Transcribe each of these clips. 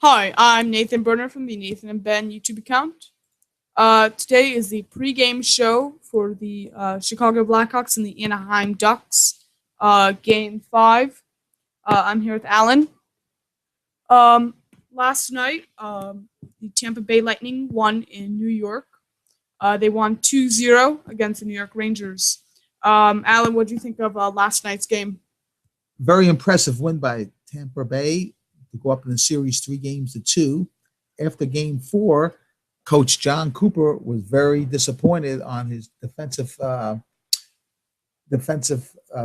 Hi, I'm Nathan Berner from the Nathan and Ben YouTube account. Today is the pregame show for the Chicago Blackhawks and the Anaheim Ducks, Game 5. I'm here with Alan. Um, Last night, the Tampa Bay Lightning won in New York. They won 2-0 against the New York Rangers. Alan, what do you think of last night's game? Very impressive win by Tampa Bay to go up in the series 3-2. After game 4, Coach John Cooper was very disappointed on his defensive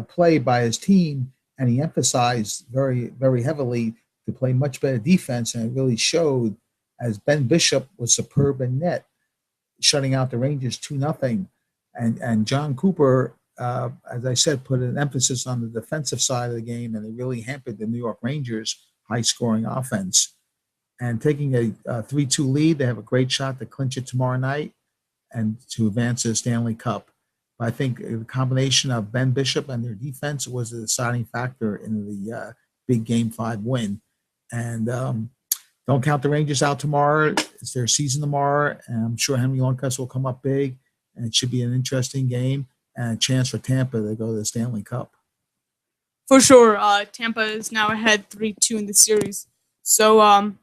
play by his team, and he emphasized very heavily to play much better defense, and it really showed as Ben Bishop was superb in net, shutting out the Rangers 2-0. And John Cooper, as I said, put an emphasis on the defensive side of the game, and it really hampered the New York Rangers' high-scoring offense. And taking a 3-2 lead, they have a great shot to clinch it tomorrow night and to advance to the Stanley Cup. But I think the combination of Ben Bishop and their defense was the deciding factor in the big Game 5 win. And don't count the Rangers out tomorrow. It's their season tomorrow, and I'm sure Henry Lundqvist will come up big, and it should be an interesting game and a chance for Tampa to go to the Stanley Cup. For sure, Tampa is now ahead 3-2 in the series. So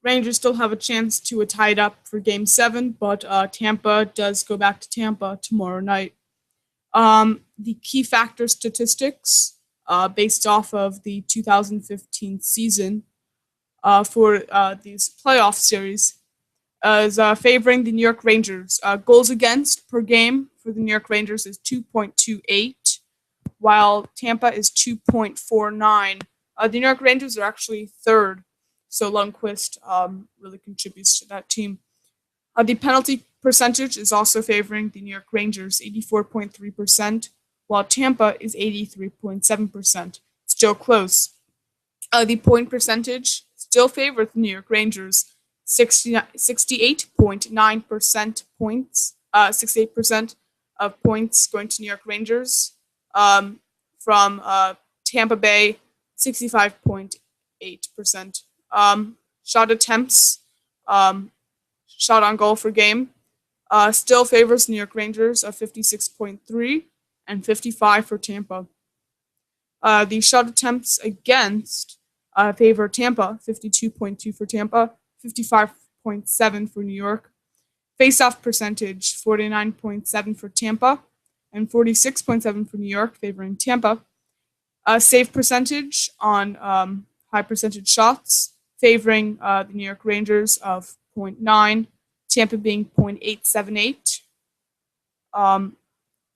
Rangers still have a chance to tie it up for Game 7, but Tampa does go back to Tampa tomorrow night. The key factor statistics based off of the 2015 season for these playoff series is favoring the New York Rangers. Goals against per game for the New York Rangers is 2.28, while Tampa is 2.49. The New York Rangers are actually third, so Lundqvist really contributes to that team. The penalty percentage is also favoring the New York Rangers, 84.3%, while Tampa is 83.7%. Still close. The point percentage still favors the New York Rangers, 68.9% points, 68% of points going to New York Rangers. From Tampa Bay, 65.8%. Shot attempts, shot on goal for game, still favors New York Rangers of 56.3 and 55 for Tampa. The shot attempts against favor Tampa, 52.2 for Tampa, 55.7 for New York. Face-off percentage, 49.7 for Tampa, and 46.7 for New York, favoring Tampa. Save percentage on high percentage shots, favoring the New York Rangers of 0.9, Tampa being 0.878.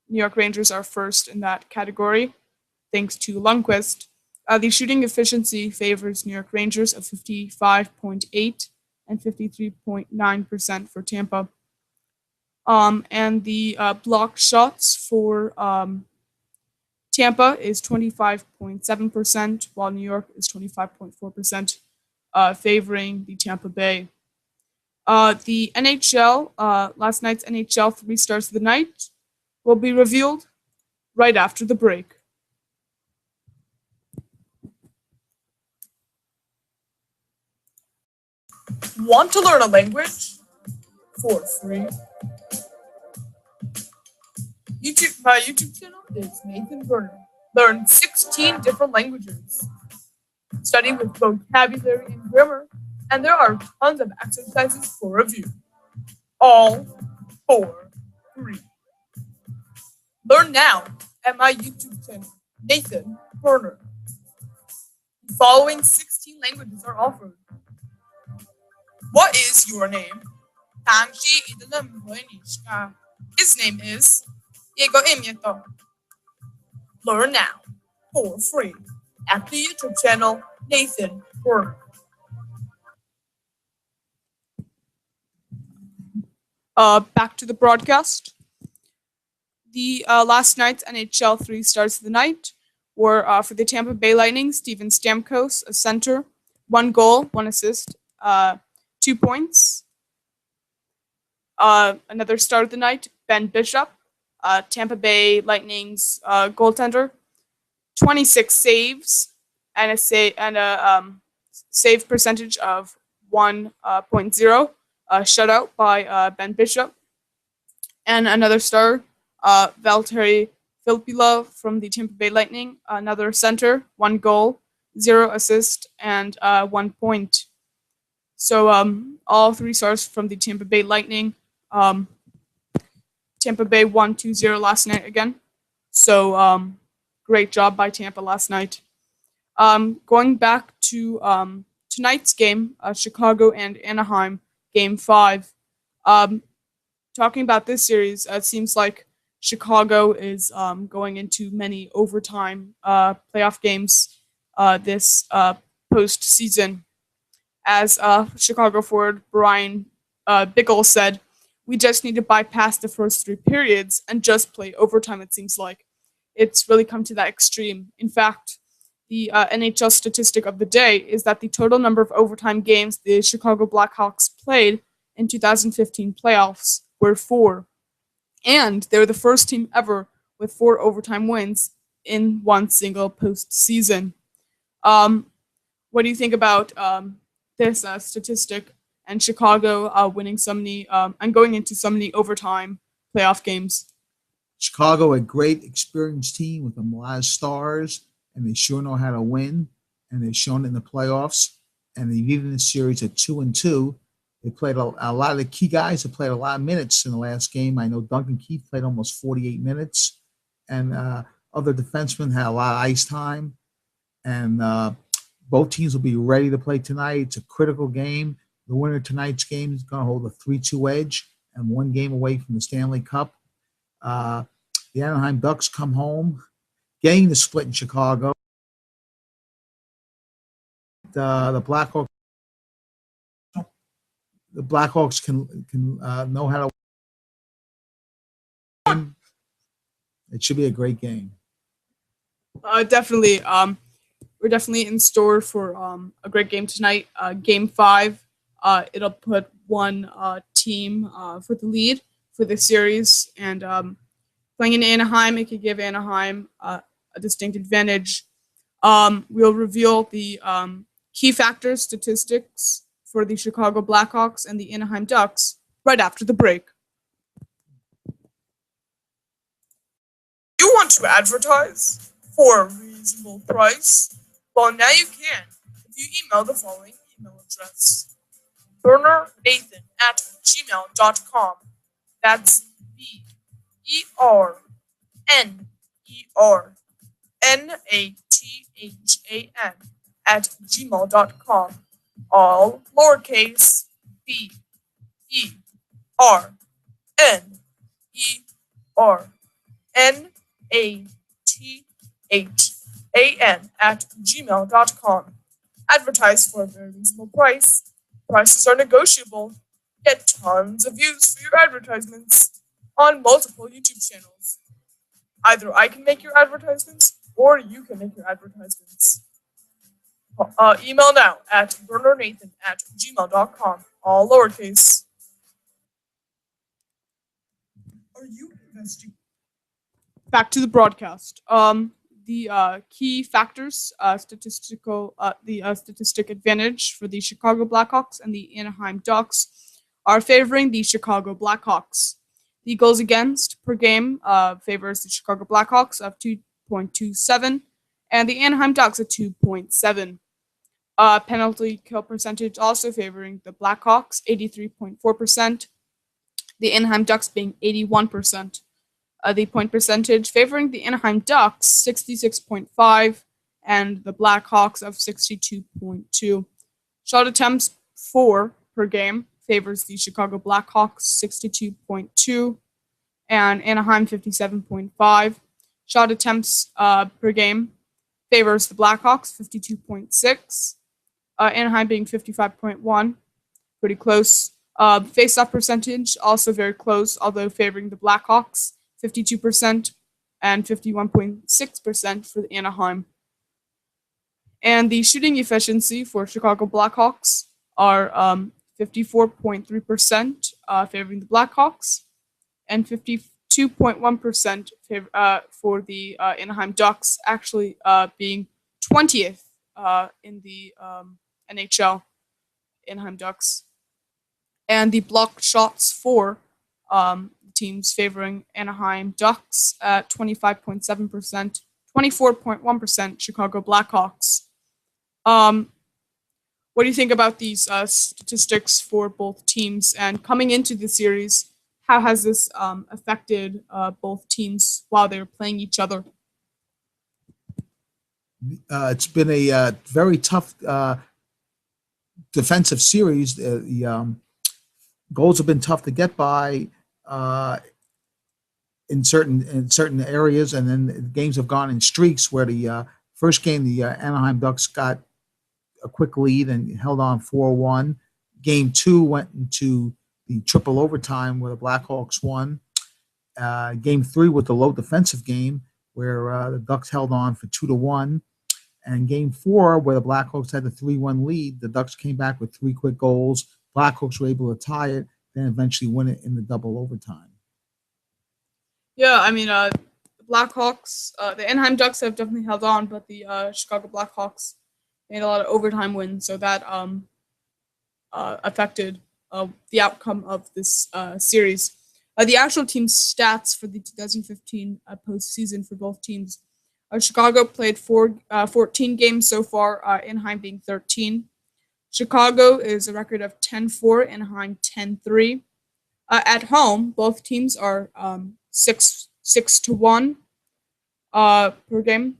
New York Rangers are first in that category, thanks to Lundqvist. The shooting efficiency favors New York Rangers of 55.8 and 53.9% for Tampa. And the block shots for Tampa is 25.7%, while New York is 25.4%, favoring the Tampa Bay. The NHL, last night's NHL 3 stars of the night, will be revealed right after the break. Want to learn a language for free? My YouTube channel is Nathan Berner. Learn 16 different languages. Study with vocabulary and grammar, and there are tons of exercises for review. All for free. Learn now at my YouTube channel, Nathan Berner. The following 16 languages are offered. What is your name? His name is Learn now for free at the YouTube channel Nathan Berner. Back to the broadcast. The last night's NHL 3 stars of the night were for the Tampa Bay Lightning, Steven Stamkos, a center, 1 goal, 1 assist, 2 points. Another star of the night, Ben Bishop, Tampa Bay Lightning's goaltender, 26 saves and a save percentage of 1.0, shutout by Ben Bishop, and another star, Valtteri Filppula from the Tampa Bay Lightning, another center, 1 goal, 0 assist, and 1 point. So all 3 stars from the Tampa Bay Lightning. Um, Tampa Bay won 2-0 last night again. So great job by Tampa last night. Going back to tonight's game, Chicago and Anaheim, Game 5. Um, Talking about this series, it seems like Chicago is going into many overtime playoff games this postseason. As Chicago forward Brian Bickle said, we just need to bypass the first 3 periods and just play overtime, it seems like. It's really come to that extreme. In fact, the NHL statistic of the day is that the total number of overtime games the Chicago Blackhawks played in 2015 playoffs were 4. And they were the first team ever with 4 overtime wins in one single postseason. Um, what do you think about this statistic and Chicago winning so many and going into so many overtime playoff games? Chicago, a great experienced team with a lot of stars, and they sure know how to win, and they've shown it in the playoffs, and they've even the series at 2-2. They played a lot of the key guys have played a lot of minutes in the last game. I know Duncan Keith played almost 48 minutes, and other defensemen had a lot of ice time. And both teams will be ready to play tonight. It's a critical game. The winner of tonight's game is going to hold a 3-2 edge and 1 game away from the Stanley Cup. The Anaheim Ducks come home, getting the split in Chicago. The Blackhawks can know how to win. It should be a great game. Definitely. We're definitely in store for a great game tonight. Game 5. It'll put one team for the lead for the series, and playing in Anaheim, it could give Anaheim a distinct advantage. We'll reveal the key factors, statistics for the Chicago Blackhawks and the Anaheim Ducks right after the break. You want to advertise for a reasonable price? Well, now you can if you email the following email address: burnernathan@gmail.com. That's BERNERNATHAN @gmail.com. All lowercase BERNERNATHAN @gmail.com. Advertise for a very reasonable price. Prices are negotiable. Get tons of views for your advertisements on multiple YouTube channels. Either I can make your advertisements or you can make your advertisements. Email now at burnernathan@gmail.com. All lowercase. Are you investing? Back to the broadcast. The key factors, the statistic advantage for the Chicago Blackhawks and the Anaheim Ducks are favoring the Chicago Blackhawks. The goals against per game favors the Chicago Blackhawks of 2.27 and the Anaheim Ducks at 2.7. Penalty kill percentage also favoring the Blackhawks, 83.4%, the Anaheim Ducks being 81%. The point percentage favoring the Anaheim Ducks, 66.5, and the Blackhawks of 62.2. Shot attempts 4 per game favors the Chicago Blackhawks, 62.2, and Anaheim 57.5. Shot attempts per game favors the Blackhawks, 52.6. Anaheim being 55.1, pretty close. Face-off percentage also very close, although favoring the Blackhawks, 52% and 51.6% for the Anaheim. And the shooting efficiency for Chicago Blackhawks are 54.3% favoring the Blackhawks and 52.1% for the Anaheim Ducks, actually being 20th in the NHL, Anaheim Ducks. And the blocked shots for teams favoring Anaheim Ducks at 25.7%, 24.1% Chicago Blackhawks. What do you think about these statistics for both teams? And coming into the series, how has this affected both teams while they're playing each other? It's been a very tough defensive series. The goals have been tough to get by in certain areas, and then the games have gone in streaks. Where the first game, the Anaheim Ducks got a quick lead and held on 4-1. Game 2 went into the triple overtime where the Blackhawks won. Game 3 was the low defensive game where the Ducks held on for 2-1. And game 4, where the Blackhawks had the 3-1 lead, the Ducks came back with 3 quick goals. Blackhawks were able to tie it, then eventually win it in the double overtime. Yeah, I mean, Blackhawks, the Anaheim Ducks have definitely held on, but the Chicago Blackhawks made a lot of overtime wins, so that affected the outcome of this series. The actual team stats for the 2015 postseason for both teams. Chicago played 14 games so far, Anaheim being 13. Chicago is a record of 10-4, Anaheim 10-3. At home, both teams are 6-1 per game.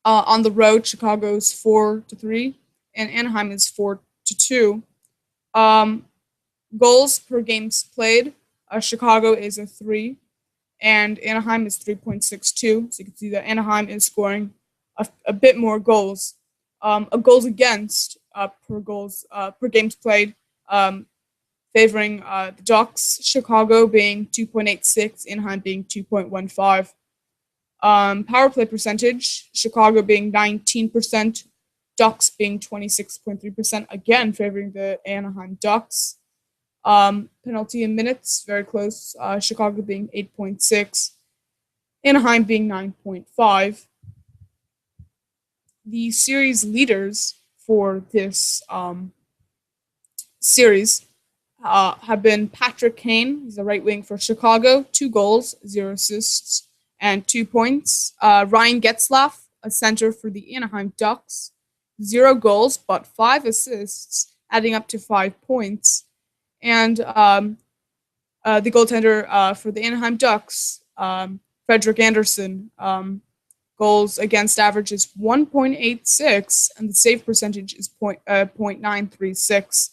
On the road, Chicago's 4-3, and Anaheim is 4-2. Goals per games played, Chicago is a 3, and Anaheim is 3.62. So you can see that Anaheim is scoring a bit more goals. Goals against per games played, favoring the Ducks. Chicago being 2.86, Anaheim being 2.15. Power play percentage, Chicago being 19%, Ducks being 26.3%, again favoring the Anaheim Ducks. Penalty in minutes, very close, Chicago being 8.6, Anaheim being 9.5. The series leaders for this series have been Patrick Kane, he's the right wing for Chicago, 2 goals, 0 assists, and 2 points. Ryan Getzlaf, a center for the Anaheim Ducks, 0 goals, but 5 assists, adding up to 5 points. And the goaltender for the Anaheim Ducks, Frederik Andersen, goals against average is 1.86, and the save percentage is 0.936.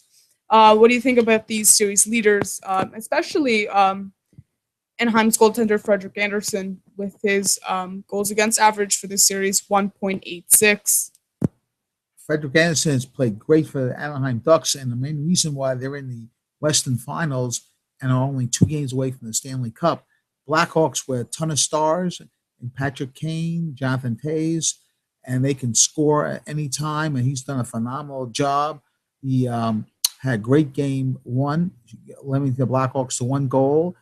What do you think about these series leaders, especially Anaheim's goaltender Frederik Andersen with his goals against average for this series 1.86? Frederik Andersen has played great for the Anaheim Ducks, and the main reason why they're in the Western Finals and are only 2 games away from the Stanley Cup. Blackhawks with a ton of stars, and Patrick Kane, Jonathan Toews, and they can score at any time, and he's done a phenomenal job. He had a great game 1, limiting the Blackhawks to 1 goal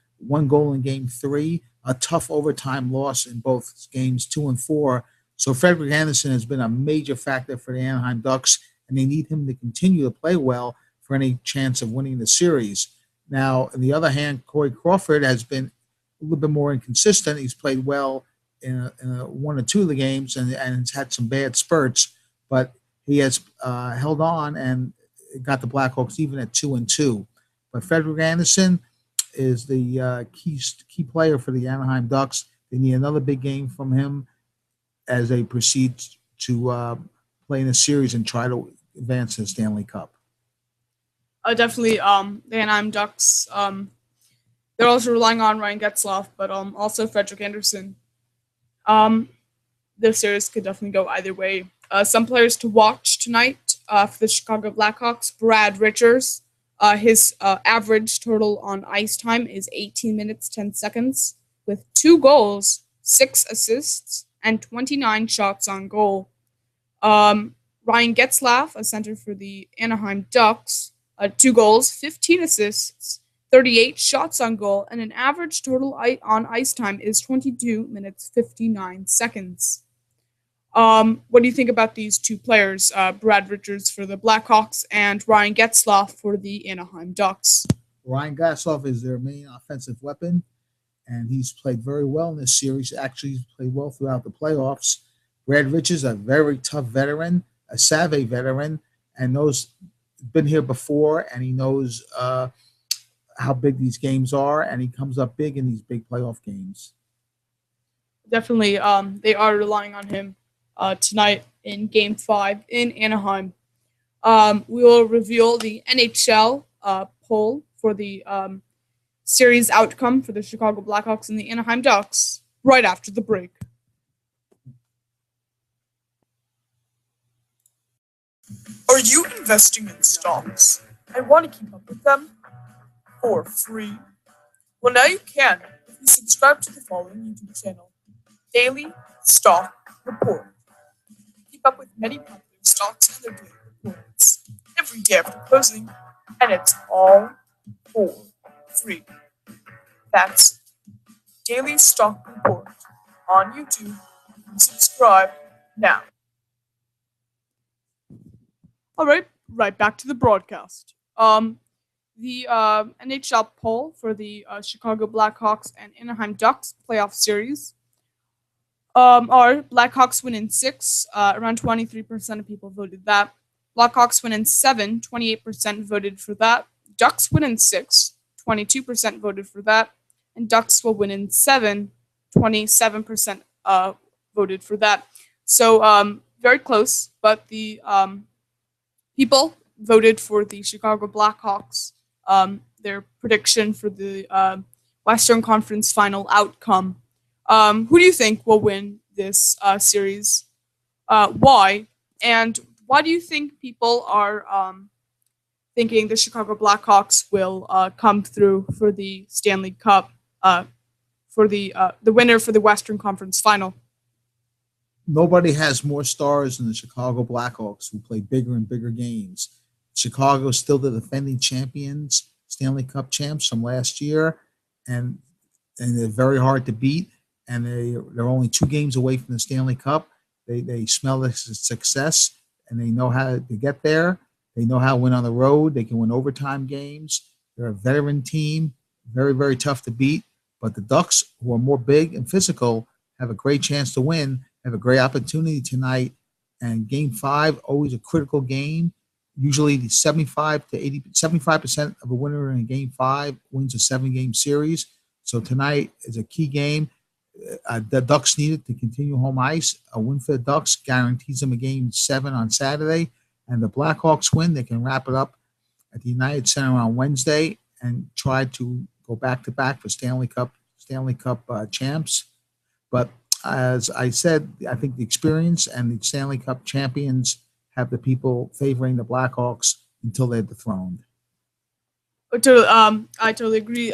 in game 3, a tough overtime loss in both games 2 and 4. So Frederik Andersen has been a major factor for the Anaheim Ducks, and they need him to continue to play well for any chance of winning the series. Now, on the other hand, Corey Crawford has been a little bit more inconsistent. He's played well in 1 or 2 of the games and has had some bad spurts, but he has held on and got the Blackhawks even at 2-2. But Frederik Andersen is the key player for the Anaheim Ducks. They need another big game from him as they proceed to play in a series and try to advance to the Stanley Cup. Definitely, the Anaheim Ducks. They're also relying on Ryan Getzlaf, but also Frederik Andersen. This series could definitely go either way. Some players to watch tonight for the Chicago Blackhawks. Brad Richards. His average total on ice time is 18 minutes, 10 seconds, with 2 goals, 6 assists, and 29 shots on goal. Ryan Getzlaf, a center for the Anaheim Ducks, 2 goals, 15 assists, 38 shots on goal, and an average total on ice time is 22 minutes, 59 seconds. What do you think about these two players, Brad Richards for the Blackhawks and Ryan Getzlaf for the Anaheim Ducks? Ryan Gassoff is their main offensive weapon, and he's played very well in this series. Actually, he's played well throughout the playoffs. Brad Richards, a very tough veteran, a savvy veteran, and knows been here before, and he knows how big these games are, and he comes up big in these big playoff games. Definitely, they are relying on him tonight in Game 5 in Anaheim. We will reveal the NHL poll for the series outcome for the Chicago Blackhawks and the Anaheim Ducks right after the break. Are you investing in stocks and want to keep up with them for free? Well, now you can if you subscribe to the following YouTube channel, Daily Stock Report. Keep up with many popular stocks and their daily reports every day after closing, and it's all for free. That's Daily Stock Report on YouTube. Subscribe now. All right back to the broadcast. The NHL poll for the Chicago Blackhawks and Anaheim Ducks playoff series are Blackhawks win in 6, around 23% of people voted that. Blackhawks win in 7, 28% voted for that. Ducks win in 6, 22% voted for that. And Ducks will win in 7, 27% voted for that. So very close, but the people voted for the Chicago Blackhawks. Their prediction for the Western Conference final outcome. Who do you think will win this series? Why? And why do you think people are thinking the Chicago Blackhawks will come through for the Stanley Cup, for the winner for the Western Conference final? Nobody has more stars than the Chicago Blackhawks, who play bigger and bigger games. Chicago is still the defending champions, Stanley Cup champs from last year, and they're very hard to beat. And they're only 2 games away from the Stanley Cup. They smell the success, and they know how to get there. They know how to win on the road. They can win overtime games. They're a veteran team, very, very tough to beat. But the Ducks, who are more big and physical, have a great chance to win, have a great opportunity tonight. And Game 5, always a critical game. Usually the 75% of a winner in Game 5 wins a 7-game series. So tonight is a key game. The Ducks need it to continue home ice. A win for the Ducks guarantees them a Game 7 on Saturday. And the Blackhawks win, they can wrap it up at the United Center on Wednesday and try to go back-to-back for Stanley Cup champs. But as I said, I think the experience and the Stanley Cup champions have the people favoring the Blackhawks until they're dethroned. I totally agree.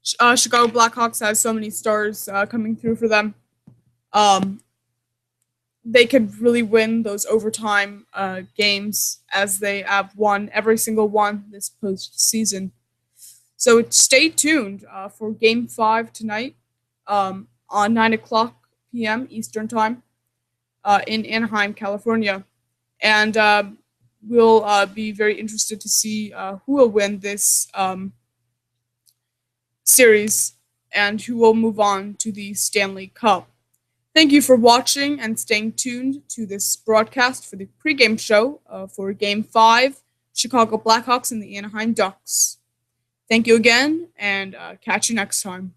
Chicago Blackhawks has so many stars coming through for them. They could really win those overtime games, as they have won every single one this postseason. So stay tuned for Game 5 tonight on 9 o'clock p.m. Eastern Time in Anaheim, California. And we'll be very interested to see who will win this series and who will move on to the Stanley Cup. Thank you for watching and staying tuned to this broadcast for the pregame show for Game 5, Chicago Blackhawks and the Anaheim Ducks. Thank you again, and catch you next time.